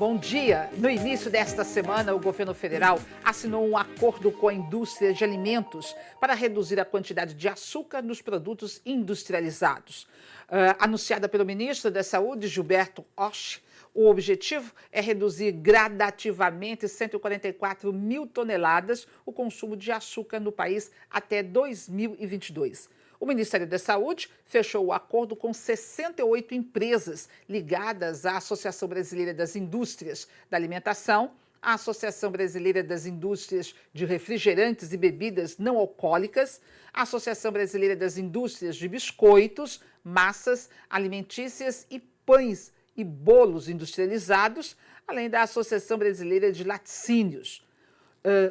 Bom dia! No início desta semana, o governo federal assinou um acordo com a indústria de alimentos para reduzir a quantidade de açúcar nos produtos industrializados. Anunciada pelo ministro da Saúde, Gilberto Osh, o objetivo é reduzir gradativamente 144 mil toneladas o consumo de açúcar no país até 2022. O Ministério da Saúde fechou o acordo com 68 empresas ligadas à Associação Brasileira das Indústrias da Alimentação, à Associação Brasileira das Indústrias de Refrigerantes e Bebidas Não Alcoólicas, à Associação Brasileira das Indústrias de Biscoitos, Massas Alimentícias e Pães e Bolos Industrializados, além da Associação Brasileira de Laticínios.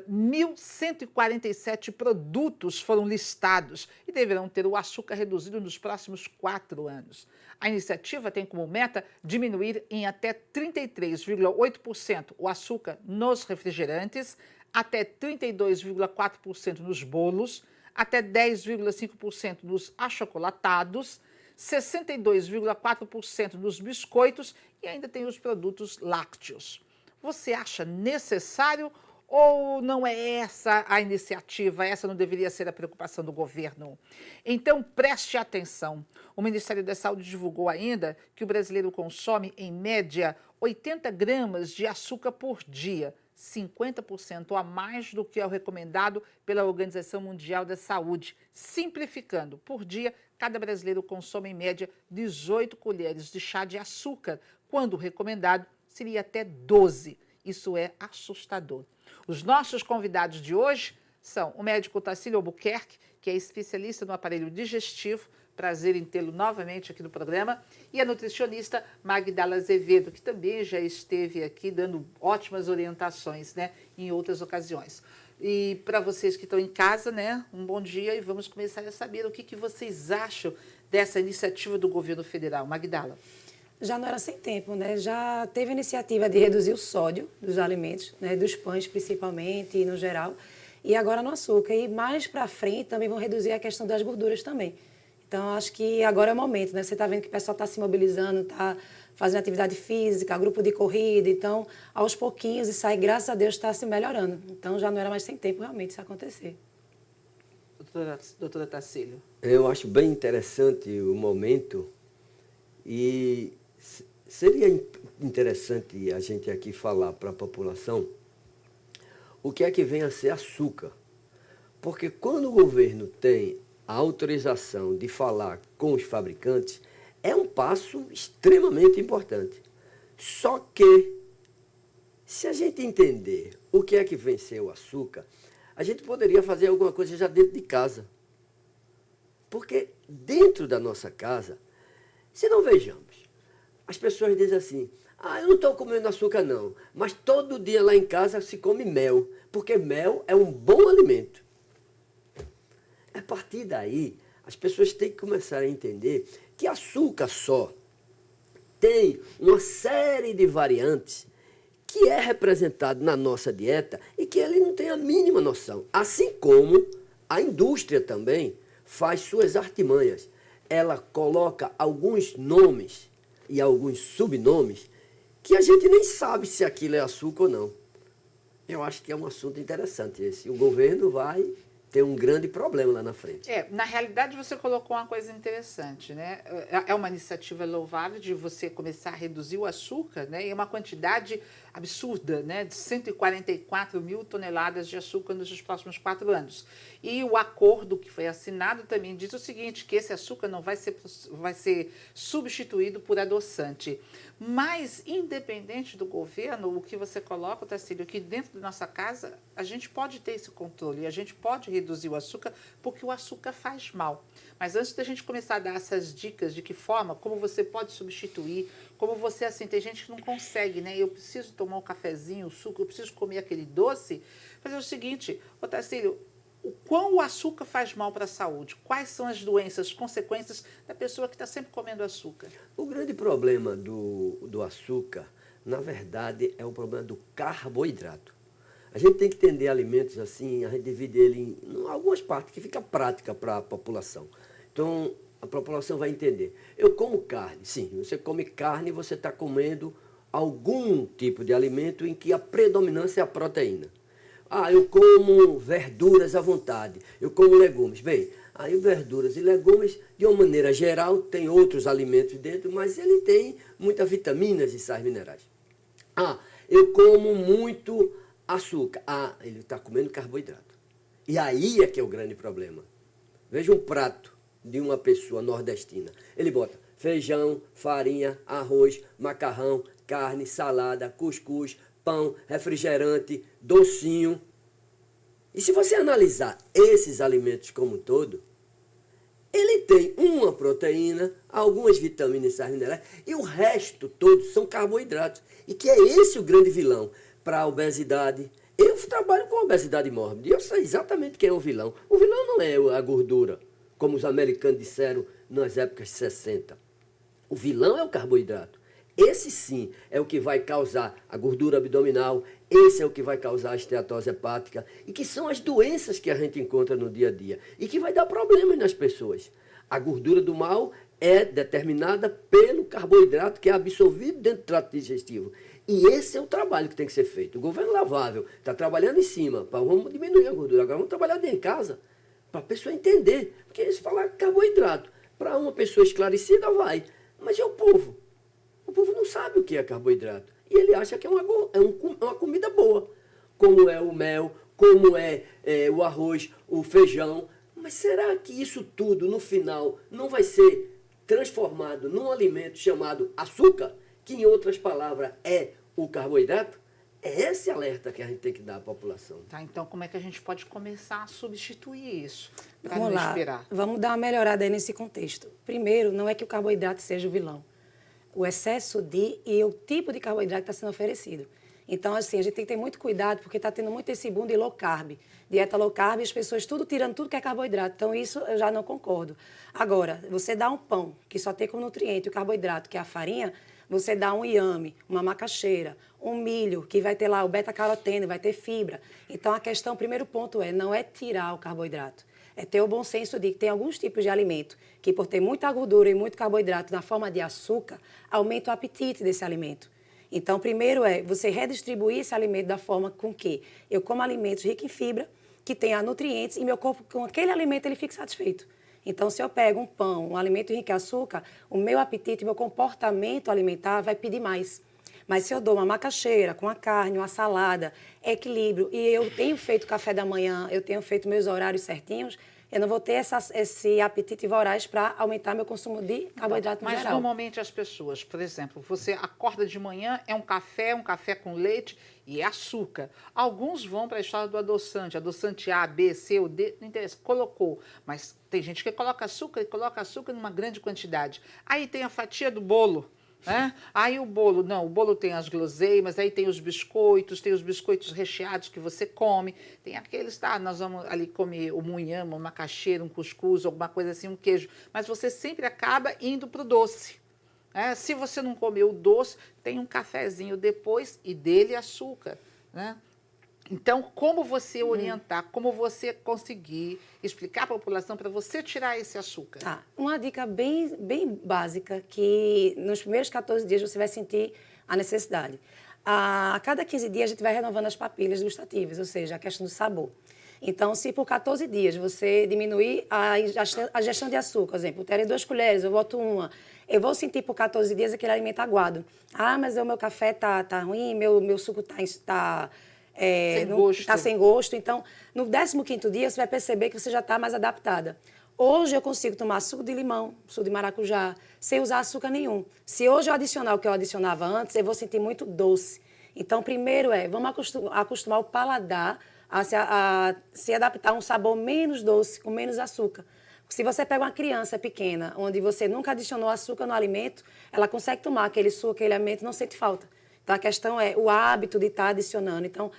1.147 produtos foram listados e deverão ter o açúcar reduzido nos próximos 4 anos. A iniciativa tem como meta diminuir em até 33,8% o açúcar nos refrigerantes, até 32,4% nos bolos, até 10,5% nos achocolatados, 62,4% nos biscoitos e ainda tem os produtos lácteos. Você acha necessário ou não é essa a iniciativa? Essa não deveria ser a preocupação do governo? Então, preste atenção. O Ministério da Saúde divulgou ainda que o brasileiro consome, em média, 80 gramas de açúcar por dia, 50% a mais do que é o recomendado pela Organização Mundial da Saúde. Simplificando, por dia, cada brasileiro consome, em média, 18 colheres de chá de açúcar, quando o recomendado seria até 12. Isso é assustador. Os nossos convidados de hoje são o médico Tarsílio Albuquerque, que é especialista no aparelho digestivo, prazer em tê-lo novamente aqui no programa, e a nutricionista Magdala Azevedo, que também já esteve aqui dando ótimas orientações, né, em outras ocasiões. E para vocês que estão em casa, né, um bom dia e vamos começar a saber o que vocês acham dessa iniciativa do governo federal. Magdala. Já não era sem tempo, né? Já teve a iniciativa de reduzir o sódio dos alimentos, né? Dos pães principalmente e no geral, e agora no açúcar. E mais para frente também vão reduzir a questão das gorduras também. Então, acho que agora é o momento, né? Você está vendo que o pessoal está se mobilizando, está fazendo atividade física, grupo de corrida. Então, aos pouquinhos, isso aí, graças a Deus, está se melhorando. Então, já não era mais sem tempo realmente isso acontecer. Doutora Tarsílio. Eu acho bem interessante o momento e seria interessante a gente aqui falar para a população o que é que vem a ser açúcar. Porque quando o governo tem a autorização de falar com os fabricantes, é um passo extremamente importante. Só que, se a gente entender o que é que vem ser o açúcar, a gente poderia fazer alguma coisa já dentro de casa. Porque dentro da nossa casa, se não vejamos, as pessoas dizem assim, eu não estou comendo açúcar não, mas todo dia lá em casa se come mel, porque mel é um bom alimento. A partir daí, as pessoas têm que começar a entender que açúcar só tem uma série de variantes que é representado na nossa dieta e que ele não tem a mínima noção. Assim como a indústria também faz suas artimanhas. Ela coloca alguns nomes e alguns subnomes que a gente nem sabe se aquilo é açúcar ou não. Eu acho que é um assunto interessante esse. O governo vai ter um grande problema lá na frente. Na realidade, você colocou uma coisa interessante, né? É uma iniciativa louvável de você começar a reduzir o açúcar, né? E é uma quantidade absurda, né? De 144 mil toneladas de açúcar nos próximos 4 anos. E o acordo que foi assinado também diz o seguinte, que esse açúcar não vai ser substituído por adoçante. Mas, independente do governo, o que você coloca, Tarsílio, que dentro da nossa casa, a gente pode ter esse controle, a gente pode reduzir o açúcar, porque o açúcar faz mal. Mas antes da gente começar a dar essas dicas de que forma, como você pode substituir, como você, assim, tem gente que não consegue, né? Eu preciso tomar um cafezinho, um suco, eu preciso comer aquele doce. Fazer o seguinte, Tarsílio, o quão o açúcar faz mal para a saúde? Quais são as doenças, as consequências da pessoa que está sempre comendo açúcar? O grande problema do açúcar, na verdade, é o problema do carboidrato. A gente tem que entender alimentos assim, a gente divide ele em algumas partes que fica prática para a população. Então, a população vai entender. Eu como carne, sim, você come carne, você está comendo algum tipo de alimento em que a predominância é a proteína. Eu como verduras à vontade, eu como legumes. Bem, aí verduras e legumes, de uma maneira geral, tem outros alimentos dentro, mas ele tem muitas vitaminas e sais minerais. Eu como muito açúcar. Ele está comendo carboidrato. E aí é que é o grande problema. Veja um prato de uma pessoa nordestina. Ele bota feijão, farinha, arroz, macarrão, carne, salada, cuscuz, pão, refrigerante, docinho. E se você analisar esses alimentos como um todo, ele tem uma proteína, algumas vitaminas e sais minerais, e o resto todo são carboidratos. E que é esse o grande vilão para a obesidade. Eu trabalho com obesidade mórbida e eu sei exatamente quem é o vilão. O vilão não é a gordura, como os americanos disseram nas épocas de 60. O vilão é o carboidrato. Esse sim é o que vai causar a gordura abdominal, esse é o que vai causar a esteatose hepática, e que são as doenças que a gente encontra no dia a dia, e que vai dar problemas nas pessoas. A gordura do mal é determinada pelo carboidrato que é absorvido dentro do trato digestivo. E esse é o trabalho que tem que ser feito. O governo Lavável está trabalhando em cima, vamos diminuir a gordura, agora vamos trabalhar dentro de casa, para a pessoa entender. Porque se falar carboidrato, para uma pessoa esclarecida vai, mas é o povo. O povo não sabe o que é carboidrato. E ele acha que é uma comida boa. Como é o mel, como é o arroz, o feijão. Mas será que isso tudo, no final, não vai ser transformado num alimento chamado açúcar? Que, em outras palavras, é o carboidrato? É esse alerta que a gente tem que dar à população. Tá, então como é que a gente pode começar a substituir isso? Para Vamos não lá, esperar. vamos dar uma melhorada aí nesse contexto. Primeiro, não é que o carboidrato seja o vilão. O excesso e o tipo de carboidrato que está sendo oferecido. Então, assim, a gente tem que ter muito cuidado, porque está tendo muito esse boom de low carb. Dieta low carb, as pessoas tirando tudo que é carboidrato. Então, isso eu já não concordo. Agora, você dá um pão, que só tem como nutriente o carboidrato, que é a farinha, você dá um inhame, uma macaxeira, um milho, que vai ter lá o beta-caroteno, vai ter fibra. Então, a questão, o primeiro ponto não é tirar o carboidrato. É ter o bom senso de que tem alguns tipos de alimento que, por ter muita gordura e muito carboidrato na forma de açúcar, aumenta o apetite desse alimento. Então, primeiro você redistribuir esse alimento da forma com que eu como alimentos ricos em fibra, que tenha nutrientes, e meu corpo, com aquele alimento, ele fique satisfeito. Então, se eu pego um pão, um alimento rico em açúcar, o meu apetite, meu comportamento alimentar vai pedir mais. Mas se eu dou uma macaxeira com a carne, uma salada, equilíbrio, e eu tenho feito café da manhã, eu tenho feito meus horários certinhos, eu não vou ter esse apetite voraz para aumentar meu consumo de carboidrato no Mas geral. normalmente as pessoas, por exemplo, você acorda de manhã, é um café com leite e é açúcar. Alguns vão para a história do adoçante A, B, C ou D, não interessa, colocou. Mas tem gente que coloca açúcar e coloca açúcar numa grande quantidade. Aí tem a fatia do bolo. Aí o bolo tem as guloseimas, aí tem os biscoitos recheados que você come, tem aqueles, nós vamos ali comer o munhama, uma macaxeira, um cuscuz, alguma coisa assim, um queijo, mas você sempre acaba indo para o doce. Se você não comer o doce, tem um cafezinho depois e dele açúcar, né? Então, como você orientar, como você conseguir explicar à população para você tirar esse açúcar? Uma dica bem básica, que nos primeiros 14 dias você vai sentir a necessidade. A cada 15 dias a gente vai renovando as papilhas gustativas, ou seja, a questão do sabor. Então, se por 14 dias você diminuir a ingestão de açúcar, por exemplo, eu terei 2 colheres, eu boto uma, eu vou sentir por 14 dias aquele alimento aguado. Mas o meu café tá ruim, meu suco tá sem gosto. Então, no 15º dia, você vai perceber que você já está mais adaptada. Hoje eu consigo tomar suco de limão, suco de maracujá, sem usar açúcar nenhum. Se hoje eu adicionar o que eu adicionava antes, eu vou sentir muito doce. Então, primeiro vamos acostumar o paladar a se adaptar a um sabor menos doce, com menos açúcar. Se você pega uma criança pequena, onde você nunca adicionou açúcar no alimento, ela consegue tomar aquele suco, aquele alimento, não sente falta. Então, a questão é o hábito de estar adicionando. Então,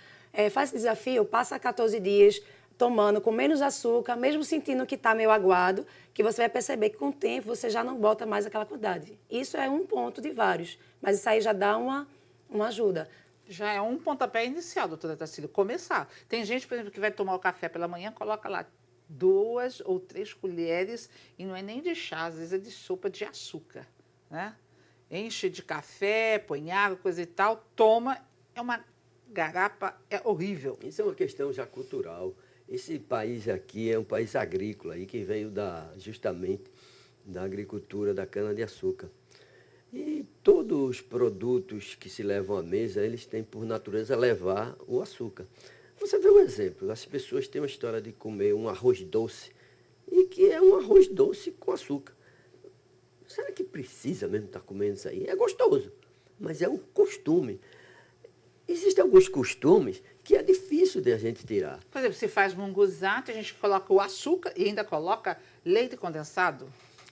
faz esse desafio, passa 14 dias tomando com menos açúcar, mesmo sentindo que está meio aguado, que você vai perceber que com o tempo você já não bota mais aquela quantidade. Isso é um ponto de vários, mas isso aí já dá uma ajuda. Já é um pontapé inicial, doutora Tarsila, começar. Tem gente, por exemplo, que vai tomar o café pela manhã, coloca lá 2 ou 3 colheres, e não é nem de chá, às vezes é de sopa de açúcar, né? enche de café, põe água, coisa e tal, toma, é uma garapa, é horrível. Isso é uma questão já cultural. Esse país aqui é um país agrícola e que veio justamente da agricultura da cana-de-açúcar. E todos os produtos que se levam à mesa, eles têm por natureza levar o açúcar. Você vê um exemplo, as pessoas têm uma história de comer um arroz doce, e que é um arroz doce com açúcar. Será que precisa mesmo estar comendo isso aí? É gostoso, mas é um costume. Existem alguns costumes que é difícil de a gente tirar. Por exemplo, se faz munguzá, a gente coloca o açúcar e ainda coloca leite condensado.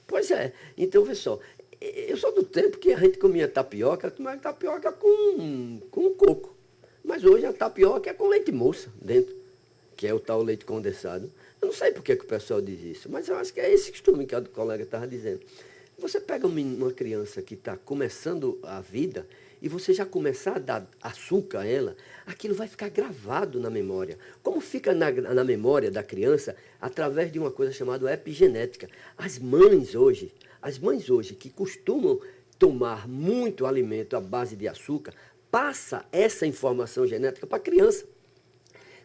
Pois é. Então, vê só, eu sou do tempo que a gente comia tapioca, tomava tapioca com coco. Mas hoje a tapioca é com leite moça dentro, que é o tal leite condensado. Eu não sei por que o pessoal diz isso, mas eu acho que é esse costume que a colega estava dizendo. Você pega uma criança que está começando a vida e você já começar a dar açúcar a ela, aquilo vai ficar gravado na memória. Como fica na memória da criança? Através de uma coisa chamada epigenética. As mães hoje que costumam tomar muito alimento à base de açúcar, passa essa informação genética para a criança.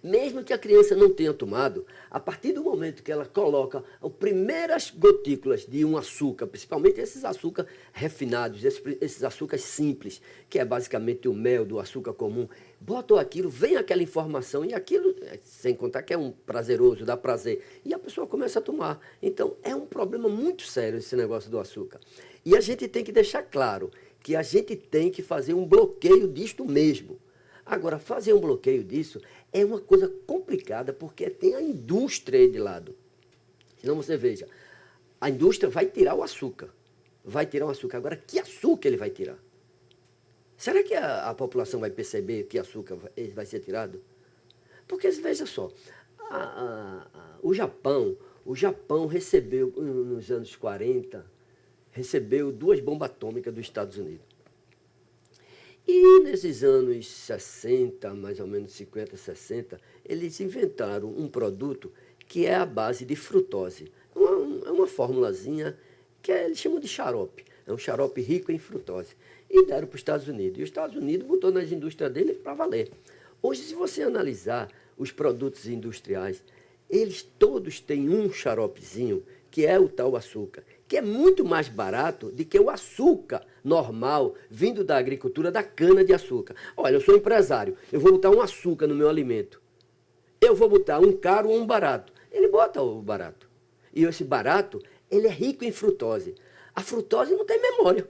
Mesmo que a criança não tenha tomado, a partir do momento que ela coloca as primeiras gotículas de um açúcar, principalmente esses açúcares refinados, esses açúcares simples, que é basicamente o mel do açúcar comum, botam aquilo, vem aquela informação e aquilo, sem contar que é um prazeroso, dá prazer, e a pessoa começa a tomar. Então, é um problema muito sério esse negócio do açúcar. E a gente tem que deixar claro que a gente tem que fazer um bloqueio disto mesmo. Agora, fazer um bloqueio disso é uma coisa complicada, porque tem a indústria aí de lado. Senão você veja, a indústria vai tirar o açúcar. Vai tirar o açúcar. Agora, que açúcar ele vai tirar? Será que a população vai perceber que açúcar vai ser tirado? Porque, veja só, o Japão recebeu, nos anos 40, recebeu 2 bombas atômicas dos Estados Unidos. E nesses anos 60, mais ou menos 50, 60, eles inventaram um produto que é a base de frutose. É uma formulazinha que eles chamam de xarope. É um xarope rico em frutose. E deram para os Estados Unidos. E os Estados Unidos botou nas indústrias dele para valer. Hoje, se você analisar os produtos industriais, eles todos têm um xaropezinho, que é o tal açúcar, que é muito mais barato do que o açúcar normal vindo da agricultura da cana-de-açúcar. Olha, eu sou empresário, eu vou botar um açúcar no meu alimento. Eu vou botar um caro ou um barato. Ele bota o barato. E esse barato, ele é rico em frutose. A frutose não tem memória.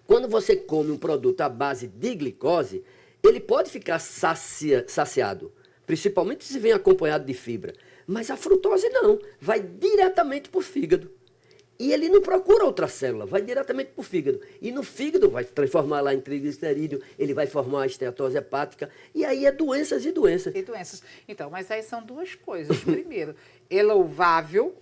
Quando você come um produto à base de glicose, ele pode ficar saciado, principalmente se vem acompanhado de fibra. Mas a frutose não, vai diretamente para o fígado. E ele não procura outra célula, vai diretamente para o fígado. E no fígado vai transformar lá em triglicerídeo, ele vai formar a esteatose hepática, e aí é doenças e doenças. E doenças. Então, mas aí são duas coisas. Primeiro, é louvável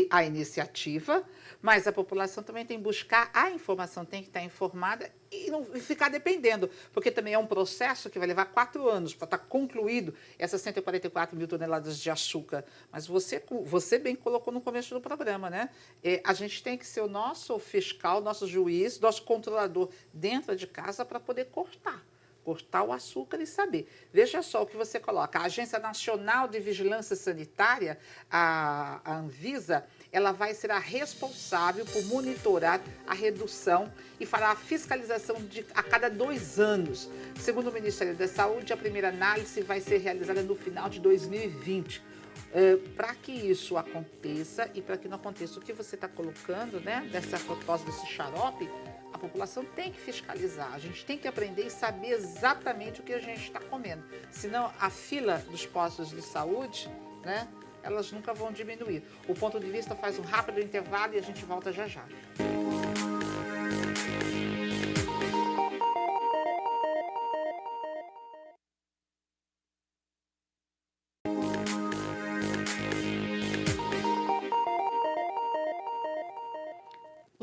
a iniciativa, mas a população também tem que buscar a informação, tem que estar informada e não ficar dependendo, porque também é um processo que vai levar 4 anos para estar concluído essas 144 mil toneladas de açúcar. Mas você bem colocou no começo do programa, né? A gente tem que ser o nosso fiscal, nosso juiz, nosso controlador dentro de casa para poder cortar o açúcar e saber. Veja só o que você coloca. A Agência Nacional de Vigilância Sanitária, a Anvisa, ela vai ser a responsável por monitorar a redução e fará a fiscalização a cada 2 anos. Segundo o Ministério da Saúde, a primeira análise vai ser realizada no final de 2020. Para que isso aconteça e para que não aconteça o que você está colocando, né, dessa frutose, desse xarope, a população tem que fiscalizar. A gente tem que aprender e saber exatamente o que a gente está comendo. Senão, a fila dos postos de saúde, né, elas nunca vão diminuir. O Ponto de Vista faz um rápido intervalo e a gente volta já já.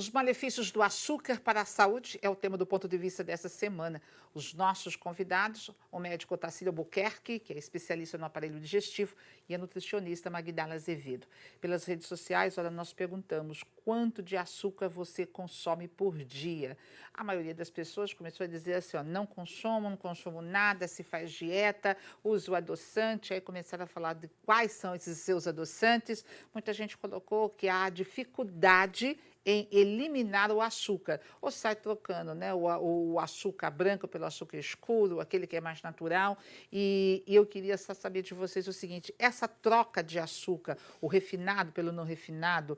Os malefícios do açúcar para a saúde é o tema do ponto de vista dessa semana. Os nossos convidados, o médico Otacílio Albuquerque, que é especialista no aparelho digestivo, e a nutricionista Magdala Azevedo. Pelas redes sociais, olha, nós perguntamos quanto de açúcar você consome por dia. A maioria das pessoas começou a dizer assim, ó, não consumo nada, se faz dieta, uso adoçante, aí começaram a falar de quais são esses seus adoçantes. Muita gente colocou que há dificuldade em eliminar o açúcar, ou sai trocando, né, o açúcar branco pelo açúcar escuro, aquele que é mais natural, e eu queria só saber de vocês o seguinte, essa troca de açúcar, o refinado pelo não refinado,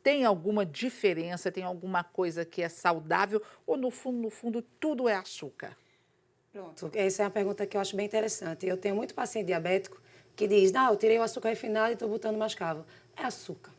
tem alguma diferença, tem alguma coisa que é saudável, ou no fundo, tudo é açúcar? Pronto, essa é uma pergunta que eu acho bem interessante. Eu tenho muito paciente diabético que diz, não, eu tirei o açúcar refinado e estou botando mascavo. É açúcar.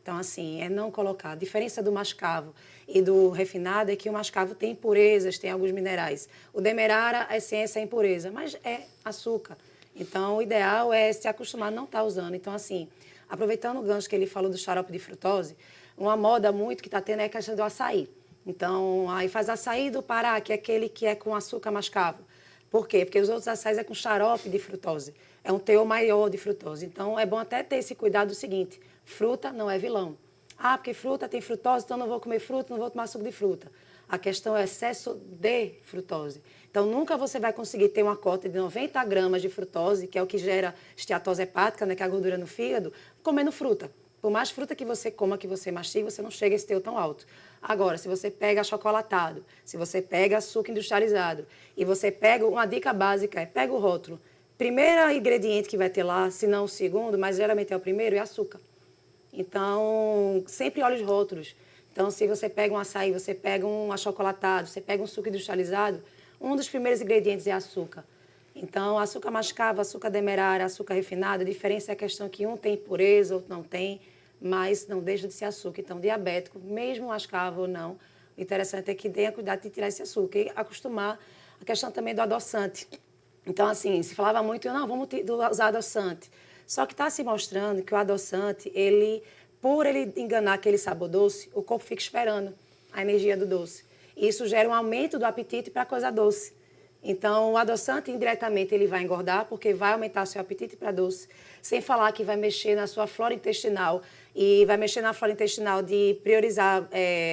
Então, assim, é não colocar. A diferença do mascavo e do refinado é que o mascavo tem impurezas, tem alguns minerais. O demerara, a essência é impureza, mas é açúcar. Então, o ideal é se acostumar a não estar usando. Então, assim, aproveitando o gancho que ele falou do xarope de frutose, uma moda muito que está tendo é a questão do açaí. Então, aí faz açaí do Pará, que é aquele que é com açúcar mascavo. Por quê? Porque os outros açaís é com xarope de frutose. É um teor maior de frutose. Então, é bom até ter esse cuidado do seguinte, fruta não é vilão. Ah, porque fruta tem frutose, então não vou comer fruta, não vou tomar suco de fruta. A questão é excesso de frutose. Então, nunca você vai conseguir ter uma cota de 90 gramas de frutose, que é o que gera esteatose hepática, né, que é a gordura no fígado, comendo fruta. Por mais fruta que você coma, que você mastiga, você não chega a esse teor tão alto. Agora, se você pega achocolatado, se você pega açúcar industrializado, e você pega, uma dica básica é, pega o rótulo. Primeiro ingrediente que vai ter lá, se não o segundo, mas geralmente é o primeiro, é açúcar. Então, sempre olhe os rótulos. Então, se você pega um açaí, você pega um achocolatado, você pega um suco industrializado, um dos primeiros ingredientes é açúcar. Então, açúcar mascavo, açúcar demerara, açúcar refinado, a diferença é a questão que um tem impureza, outro não tem, mas não deixa de ser açúcar. Então, diabético, mesmo mascavo ou não, o interessante é que tenha cuidado de tirar esse açúcar e acostumar a questão também do adoçante. Então, assim, se falava muito, não, vamos usar adoçante. Só que está se mostrando que o adoçante, por ele enganar aquele sabor doce, o corpo fica esperando a energia do doce. E isso gera um aumento do apetite para a coisa doce. Então, o adoçante, indiretamente, ele vai engordar, porque vai aumentar seu apetite para doce, sem falar que vai mexer na sua flora intestinal, e vai mexer na flora intestinal de priorizar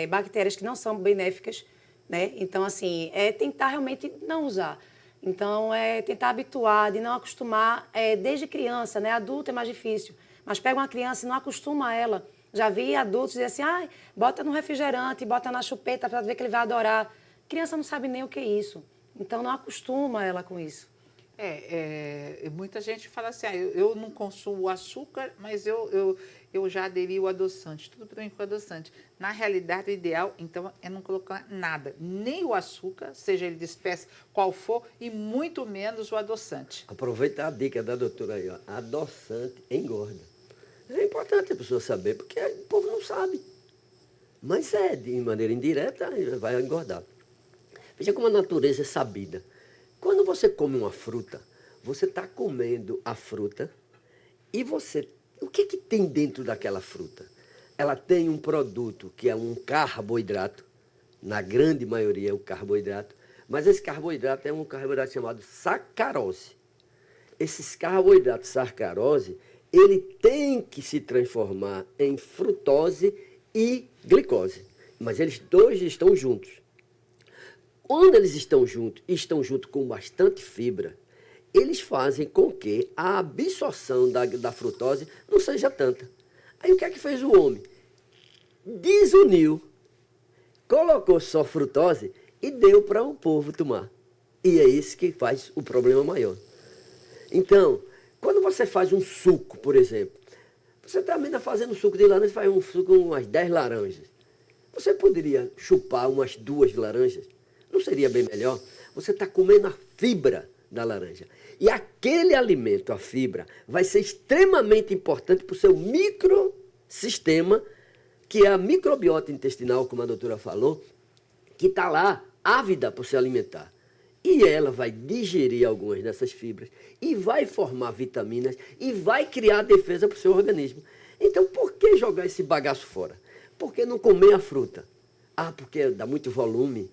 bactérias que não são benéficas, né? Então, assim, é tentar realmente não usar. Então, é tentar habituar, de não acostumar desde criança, né? Adulto é mais difícil, mas pega uma criança e não acostuma ela. Já vi adultos dizer assim, bota no refrigerante, bota na chupeta para ver que ele vai adorar. Criança não sabe nem o que é isso, então não acostuma ela com isso. Muita gente fala assim, eu não consumo açúcar, mas eu já aderi o adoçante, tudo para mim com adoçante. Na realidade, o ideal, então, é não colocar nada, nem o açúcar, seja ele de espécie qual for, e muito menos o adoçante. Aproveita a dica da doutora aí, ó. Adoçante engorda. É importante a pessoa saber, porque o povo não sabe. Mas de maneira indireta, vai engordar. Veja como a natureza é sabida. Quando você come uma fruta, você está comendo a fruta e o que tem dentro daquela fruta? Ela tem um produto que é um carboidrato, na grande maioria é o carboidrato, mas esse carboidrato é um carboidrato chamado sacarose. Esses carboidratos sacarose, ele tem que se transformar em frutose e glicose, mas eles dois estão juntos. Quando eles estão juntos com bastante fibra, eles fazem com que a absorção da frutose não seja tanta. Aí o que é que fez o homem? Desuniu, colocou só frutose e deu para o povo tomar. E é isso que faz o problema maior. Então, quando você faz um suco, por exemplo, você termina fazendo suco de laranja, faz um suco com umas 10 laranjas. Você poderia chupar umas 2 laranjas? Não seria bem melhor? Você está comendo a fibra da laranja. E aquele alimento, a fibra, vai ser extremamente importante para o seu microsistema, que é a microbiota intestinal, como a doutora falou, que está lá, ávida por se alimentar. E ela vai digerir algumas dessas fibras e vai formar vitaminas e vai criar defesa para o seu organismo. Então, por que jogar esse bagaço fora? por que não comer a fruta? Ah, porque dá muito volume.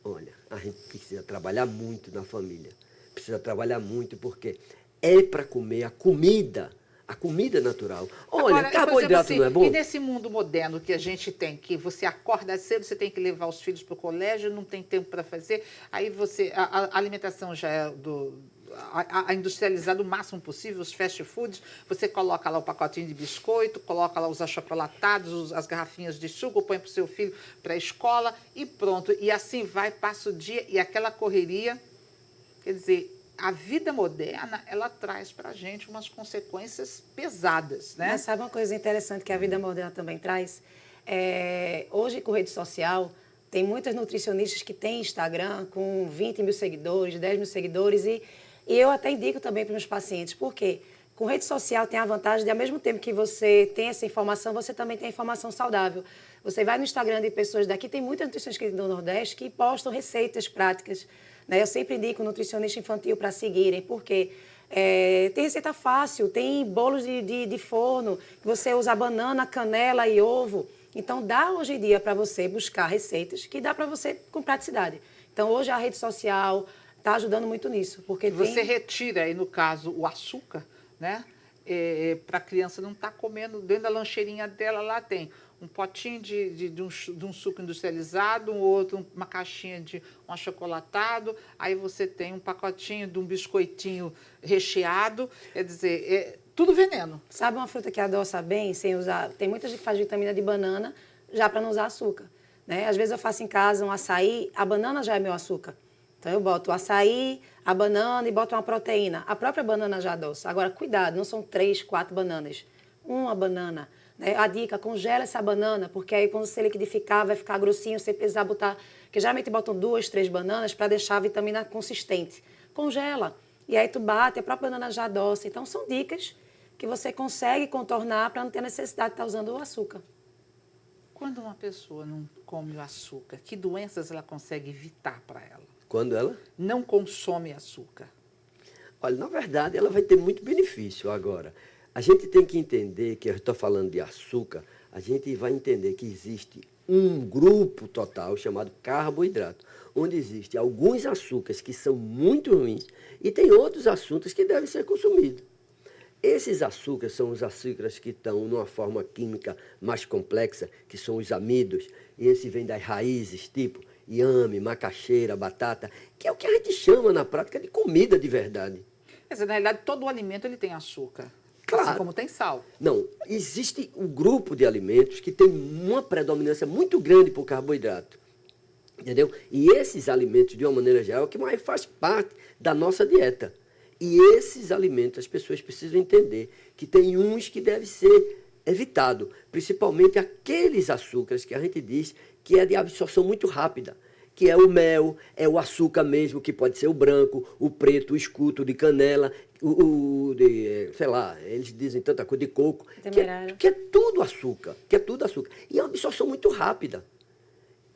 Olha, a gente precisa trabalhar muito na família. Precisa trabalhar muito porque é para comer a comida natural. Olha, Agora, carboidrato por exemplo, não é bom? E nesse mundo moderno que a gente tem, que você acorda cedo, você tem que levar os filhos para o colégio, não tem tempo para fazer, aí você, a alimentação já é a industrializada o máximo possível, os fast foods, você coloca lá o pacotinho de biscoito, coloca lá os achocolatados, as garrafinhas de suco, põe para o seu filho para a escola e pronto. E assim vai, passa o dia e aquela correria, quer dizer, a vida moderna, ela traz para a gente umas consequências pesadas, né? Mas sabe uma coisa interessante que a vida moderna também traz? Hoje, com rede social, tem muitas nutricionistas que têm Instagram com 20 mil seguidores, 10 mil seguidores, e eu até indico também para os meus pacientes, porque com rede social tem a vantagem de, ao mesmo tempo que você tem essa informação, você também tem a informação saudável. Você vai no Instagram de pessoas daqui, tem muitas nutricionistas do Nordeste que postam receitas práticas, né? Eu sempre indico nutricionista infantil para seguirem, porque tem receita fácil, tem bolos de forno, que você usa banana, canela e ovo. Então, dá hoje em dia para você buscar receitas que dá para você com praticidade. Então, hoje a rede social está ajudando muito nisso. Porque você retira, aí no caso, o açúcar, né? Para a criança não estar comendo, dentro da lancheirinha dela, lá tem um potinho de um suco industrializado, um outro, uma caixinha de um achocolatado, aí você tem um pacotinho de um biscoitinho recheado, quer dizer, tudo veneno. Sabe uma fruta que adoça bem, sem usar... Tem muita gente que faz vitamina de banana, já para não usar açúcar, né? Às vezes eu faço em casa um açaí, a banana já é meu açúcar. Então eu boto o açaí, a banana e boto uma proteína. A própria banana já adoça. Agora, cuidado, não são 3, 4 bananas. Uma banana. A dica, congela essa banana, porque aí quando você liquidificar vai ficar grossinho, você precisar botar... Porque geralmente botam 2, 3 bananas para deixar a vitamina consistente. Congela. E aí tu bate, a própria banana já adoça. Então são dicas que você consegue contornar para não ter necessidade de estar usando o açúcar. Quando uma pessoa não come o açúcar, que doenças ela consegue evitar para ela? Quando ela não consome açúcar? Olha, na verdade, ela vai ter muito benefício agora. A gente tem que entender que eu estou falando de açúcar, a gente vai entender que existe um grupo total chamado carboidrato, onde existem alguns açúcares que são muito ruins e tem outros açúcares que devem ser consumidos. Esses açúcares são os açúcares que estão numa forma química mais complexa, que são os amidos, e esse vem das raízes, tipo inhame, macaxeira, batata, que é o que a gente chama na prática de comida de verdade. Quer dizer, na realidade, todo o alimento ele tem açúcar, Claro. assim como tem sal. Não, existe um grupo de alimentos que tem uma predominância muito grande por carboidrato, entendeu? E esses alimentos, de uma maneira geral, é o que mais faz parte da nossa dieta. E esses alimentos, as pessoas precisam entender que tem uns que devem ser evitados, principalmente aqueles açúcares que a gente diz que é de absorção muito rápida, que é o mel, é o açúcar mesmo, que pode ser o branco, o preto, o escuto, de canela, sei lá, eles dizem tanta coisa, de coco, que é tudo açúcar, E é uma absorção muito rápida.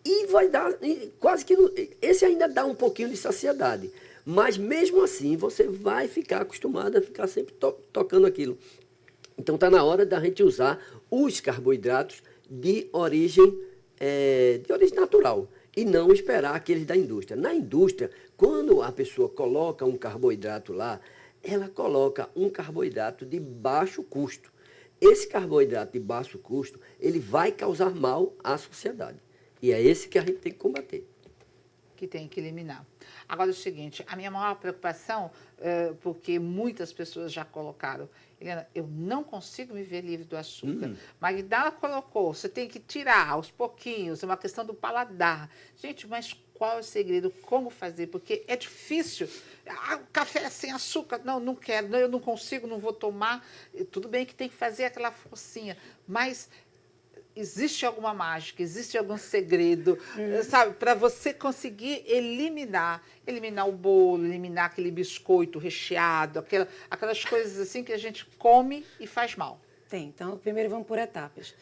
E vai dar, quase que, esse ainda dá um pouquinho de saciedade. Mas mesmo assim, você vai ficar acostumado a ficar sempre tocando aquilo. Então está na hora da gente usar os carboidratos de origem natural e não esperar aqueles da indústria. Na indústria, quando a pessoa coloca um carboidrato lá, ela coloca um carboidrato de baixo custo. Esse carboidrato de baixo custo, ele vai causar mal à sociedade. E é esse que a gente tem que combater. Que tem que eliminar. Agora, é o seguinte, a minha maior preocupação, porque muitas pessoas já colocaram, Helena, eu não consigo me ver livre do açúcar. Magdala colocou, você tem que tirar aos pouquinhos, é uma questão do paladar. Gente, mas qual é o segredo? Como fazer? Porque é difícil. Café sem açúcar, não quero, eu não consigo, não vou tomar. Tudo bem que tem que fazer aquela forcinha, mas... existe alguma mágica, existe algum segredo, sabe, para você conseguir eliminar o bolo, eliminar aquele biscoito recheado, aquelas coisas assim que a gente come e faz mal? Tem. Então, primeiro vamos por etapas.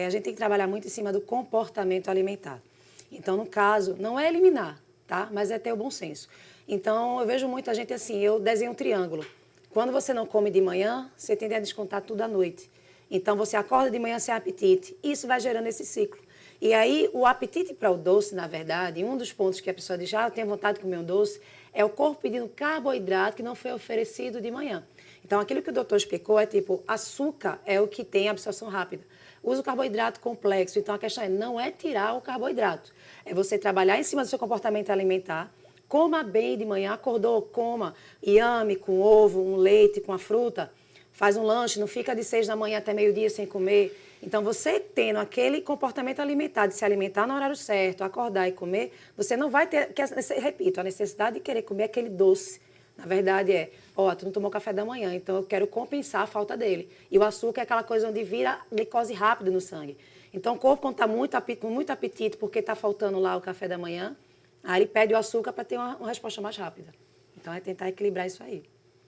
A gente tem que trabalhar muito em cima do comportamento alimentar. Então, no caso, não é eliminar, tá? Mas é ter o bom senso. Então, eu vejo muita gente assim, eu desenho um triângulo. Quando você não come de manhã, você tende a descontar tudo à noite. Então, você acorda de manhã sem apetite. Isso vai gerando esse ciclo. E aí, o apetite para o doce, na verdade, um dos pontos que a pessoa diz, eu tenho vontade de comer um doce, é o corpo pedindo carboidrato que não foi oferecido de manhã. Então, aquilo que o doutor explicou é tipo, açúcar é o que tem absorção rápida. Usa o carboidrato complexo. Então, a questão não é tirar o carboidrato. É você trabalhar em cima do seu comportamento alimentar. Coma bem de manhã, acordou, coma inhame com ovo, um leite com a fruta. Faz um lanche, não fica de 6 da manhã até meio-dia sem comer. Então, você tendo aquele comportamento alimentar, de se alimentar no horário certo, acordar e comer, você não vai ter, repito, a necessidade de querer comer aquele doce. Na verdade tu não tomou café da manhã, então eu quero compensar a falta dele. E o açúcar é aquela coisa onde vira glicose rápida no sangue. Então, o corpo, quando está com muito apetite porque está faltando lá o café da manhã, aí ele pede o açúcar para ter uma resposta mais rápida. Então, é tentar equilibrar isso aí.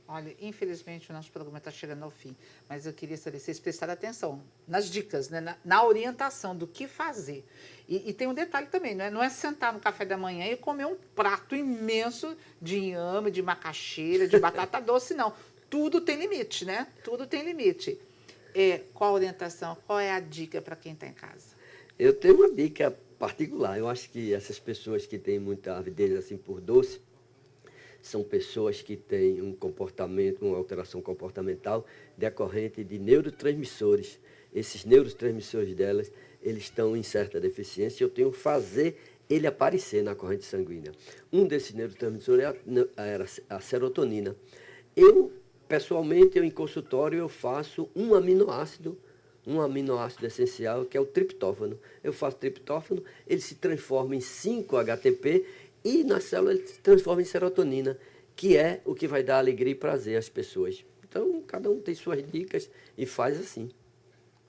Olha, infelizmente o nosso programa está chegando ao fim, mas eu queria saber se vocês prestaram atenção nas dicas, né, na orientação do que fazer. E tem um detalhe também, não é sentar no café da manhã e comer um prato imenso de inhame, de macaxeira, de batata doce, não. Tudo tem limite, né? Tudo tem limite. Qual a orientação, qual é a dica para quem está em casa? Eu tenho uma dica particular. Eu acho que essas pessoas que têm muita avidez assim, por doce, são pessoas que têm um comportamento, uma alteração comportamental decorrente de neurotransmissores. Esses neurotransmissores delas, eles estão em certa deficiência e eu tenho que fazer ele aparecer na corrente sanguínea. Um desses neurotransmissores era a serotonina. Pessoalmente, em consultório, eu faço um aminoácido essencial, que é o triptófano. Eu faço triptófano, ele se transforma em 5-HTP e na célula ele se transforma em serotonina, que é o que vai dar alegria e prazer às pessoas. Então, cada um tem suas dicas e faz assim.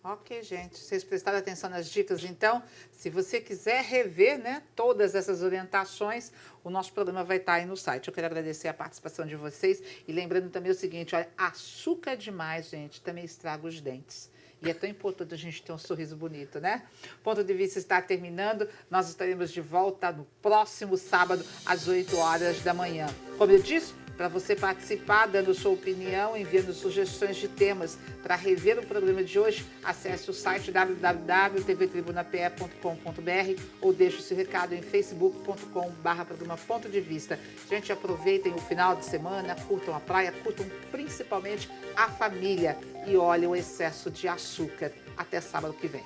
Ok, gente. Vocês prestaram atenção nas dicas, então? Se você quiser rever, né, todas essas orientações, o nosso programa vai estar aí no site. Eu quero agradecer a participação de vocês e lembrando também o seguinte, olha, açúcar demais, gente, também estraga os dentes. E é tão importante a gente ter um sorriso bonito, né? O Ponto de Vista está terminando. Nós estaremos de volta no próximo sábado, às 8 horas da manhã. Como eu disse, para você participar, dando sua opinião, enviando sugestões de temas para rever o programa de hoje, acesse o site www.tvtribunape.com.br ou deixe o seu recado em facebook.com/programa Ponto de Vista. Gente, aproveitem o final de semana, curtam a praia, curtam principalmente a família e olhem o excesso de açúcar. Até sábado que vem.